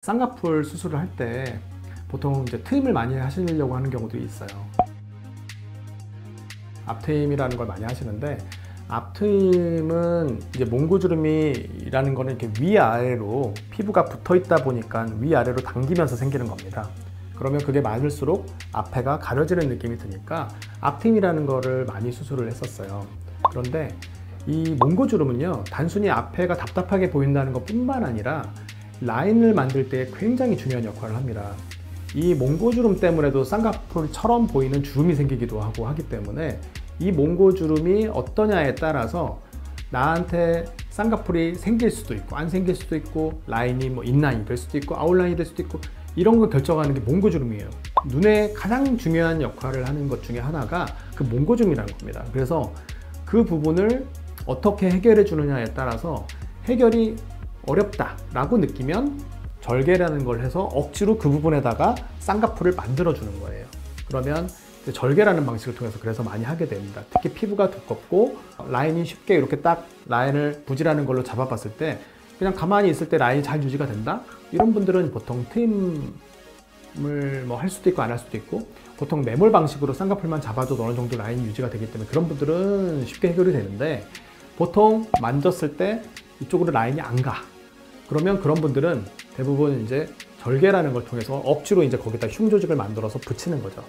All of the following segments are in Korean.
쌍꺼풀 수술을 할 때 보통 이제 트임을 많이 하시려고 하는 경우들이 있어요. 앞트임이라는 걸 많이 하시는데, 앞트임은 이제 몽고주름이라는 거는 이렇게 위아래로 피부가 붙어 있다 보니까 위아래로 당기면서 생기는 겁니다. 그러면 그게 많을수록 앞에가 가려지는 느낌이 드니까 앞트임이라는 거를 많이 수술을 했었어요. 그런데 이 몽고주름은요, 단순히 앞에가 답답하게 보인다는 것 뿐만 아니라 라인을 만들 때 굉장히 중요한 역할을 합니다. 이 몽고주름 때문에도 쌍꺼풀처럼 보이는 주름이 생기기도 하고 하기 때문에 이 몽고주름이 어떠냐에 따라서 나한테 쌍꺼풀이 생길 수도 있고 안 생길 수도 있고, 라인이 뭐 인라인이 될 수도 있고 아웃라인이 될 수도 있고, 이런 걸 결정하는 게 몽고주름이에요. 눈에 가장 중요한 역할을 하는 것 중에 하나가 그 몽고주름이라는 겁니다. 그래서 그 부분을 어떻게 해결해 주느냐에 따라서, 해결이 어렵다 라고 느끼면 절개라는 걸 해서 억지로 그 부분에다가 쌍꺼풀을 만들어 주는 거예요. 그러면 절개라는 방식을 통해서 그래서 많이 하게 됩니다. 특히 피부가 두껍고 라인이 쉽게 이렇게 딱 라인을 부질하는 걸로 잡아봤을 때 그냥 가만히 있을 때 라인이 잘 유지가 된다? 이런 분들은 보통 트임을 뭐 할 수도 있고 안 할 수도 있고, 보통 매몰 방식으로 쌍꺼풀만 잡아도 어느 정도 라인이 유지가 되기 때문에 그런 분들은 쉽게 해결이 되는데, 보통 만졌을 때 이쪽으로 라인이 안 가. 그러면 그런 분들은 대부분 이제 절개라는 걸 통해서 억지로 이제 거기다 흉 조직을 만들어서 붙이는 거죠.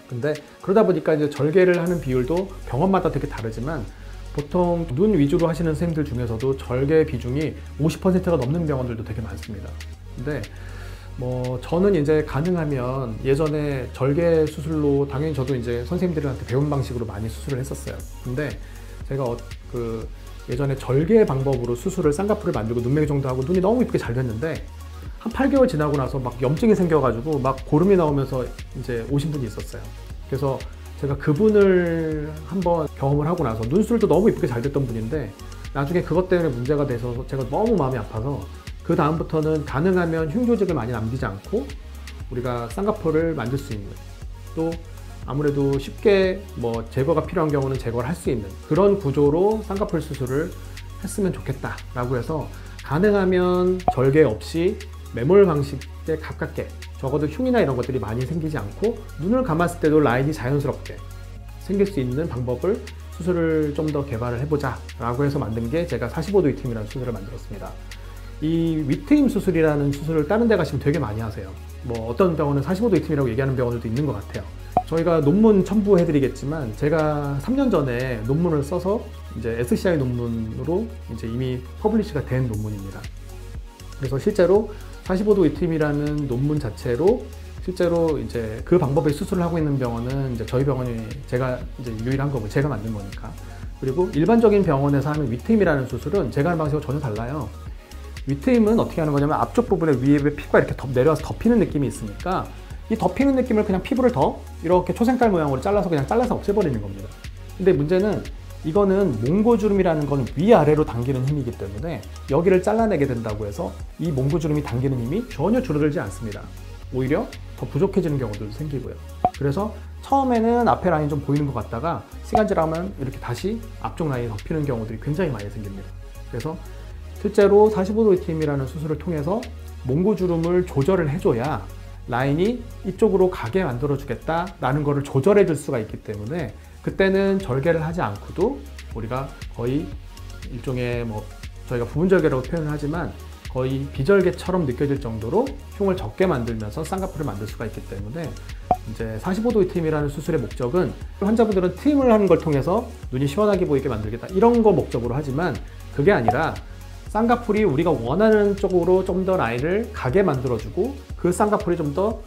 근데 그러다 보니까 이제 절개를 하는 비율도 병원마다 되게 다르지만, 보통 눈 위주로 하시는 선생님들 중에서도 절개 비중이 50%가 넘는 병원들도 되게 많습니다. 근데 뭐 저는 이제 가능하면 예전에 절개 수술로, 당연히 저도 이제 선생님들한테 배운 방식으로 많이 수술을 했었어요. 근데 제가 예전에 절개 방법으로 수술을, 쌍꺼풀을 만들고 눈매기 정도 하고 눈이 너무 이쁘게 잘 됐는데, 한 8개월 지나고 나서 막 염증이 생겨가지고 막 고름이 나오면서 이제 오신 분이 있었어요. 그래서 제가 그분을 한번 경험을 하고 나서, 눈술도 너무 이쁘게 잘 됐던 분인데 나중에 그것 때문에 문제가 돼서 제가 너무 마음이 아파서, 그 다음부터는 가능하면 흉 조직을 많이 남기지 않고 우리가 쌍꺼풀을 만들 수 있는, 또 아무래도 쉽게 뭐 제거가 필요한 경우는 제거를 할 수 있는 그런 구조로 쌍꺼풀 수술을 했으면 좋겠다라고 해서, 가능하면 절개 없이 매몰 방식에 가깝게, 적어도 흉이나 이런 것들이 많이 생기지 않고 눈을 감았을 때도 라인이 자연스럽게 생길 수 있는 방법을, 수술을 좀 더 개발을 해보자 라고 해서 만든 게 제가 45도 위트임이라는 수술을 만들었습니다. 이 위트임 수술이라는 수술을 다른 데 가시면 되게 많이 하세요. 뭐 어떤 병원은 45도 위트임이라고 얘기하는 병원들도 있는 것 같아요. 저희가 논문 첨부해 드리겠지만, 제가 3년 전에 논문을 써서 이제 SCI 논문으로 이제 이미 퍼블리시가 된 논문입니다. 그래서 실제로 45도 위트임이라는 논문 자체로 실제로 이제 그 방법의 수술을 하고 있는 병원은 이제 저희 병원이, 제가 이제 유일한 거고 제가 만든 거니까. 그리고 일반적인 병원에서 하는 위트임이라는 수술은 제가 하는 방식과 전혀 달라요. 위트임은 어떻게 하는 거냐면, 앞쪽 부분에 위에 피부가 이렇게 내려와서 덮이는 느낌이 있으니까 이 덮이는 느낌을 그냥 피부를 더 이렇게 초생깔 모양으로 잘라서 그냥 잘라서 없애버리는 겁니다. 근데 문제는, 이거는 몽고주름이라는 건 위아래로 당기는 힘이기 때문에 여기를 잘라내게 된다고 해서 이 몽고주름이 당기는 힘이 전혀 줄어들지 않습니다. 오히려 더 부족해지는 경우도 생기고요. 그래서 처음에는 앞에 라인이 좀 보이는 것 같다가 시간 지나면 이렇게 다시 앞쪽 라인이 덮이는 경우들이 굉장히 많이 생깁니다. 그래서 실제로 45도 위트임이라는 수술을 통해서 몽고주름을 조절을 해줘야 라인이 이쪽으로 가게 만들어 주겠다라는 거를 조절해 줄 수가 있기 때문에, 그때는 절개를 하지 않고도 우리가 거의 일종의 뭐 저희가 부분절개라고 표현을 하지만 거의 비절개처럼 느껴질 정도로 흉을 적게 만들면서 쌍꺼풀을 만들 수가 있기 때문에, 이제 45도 위트임이라는 수술의 목적은, 환자분들은 트임을 하는 걸 통해서 눈이 시원하게 보이게 만들겠다 이런 거 목적으로 하지만, 그게 아니라 쌍꺼풀이 우리가 원하는 쪽으로 좀 더 라인을 가게 만들어주고 그 쌍꺼풀이 좀 더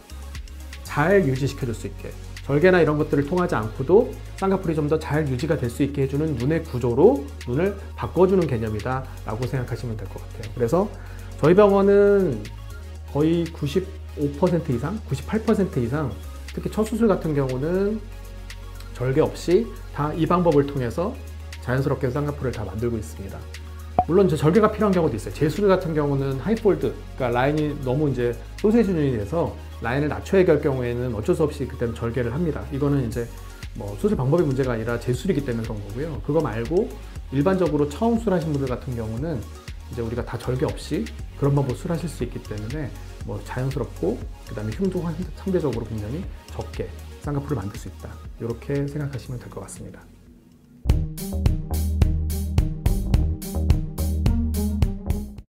잘 유지시켜줄 수 있게, 절개나 이런 것들을 통하지 않고도 쌍꺼풀이 좀 더 잘 유지가 될 수 있게 해주는 눈의 구조로 눈을 바꿔주는 개념이다 라고 생각하시면 될 것 같아요. 그래서 저희 병원은 거의 95% 이상, 98% 이상, 특히 첫 수술 같은 경우는 절개 없이 다 이 방법을 통해서 자연스럽게 쌍꺼풀을 다 만들고 있습니다. 물론 이제 절개가 필요한 경우도 있어요. 제 수술 같은 경우는 하이폴드, 그러니까 라인이 너무 이제 소세지 눈이 돼서 라인을 낮춰야 할 경우에는 어쩔 수 없이 그때는 절개를 합니다. 이거는 이제 뭐 수술 방법의 문제가 아니라 제 수술이기 때문에 그런 거고요. 그거 말고 일반적으로 처음 수술하신 분들 같은 경우는 이제 우리가 다 절개 없이 그런 방법으로 술하실 수 있기 때문에 뭐 자연스럽고 그다음에 흉도 상대적으로 굉장히 적게 쌍꺼풀을 만들 수 있다. 이렇게 생각하시면 될 것 같습니다.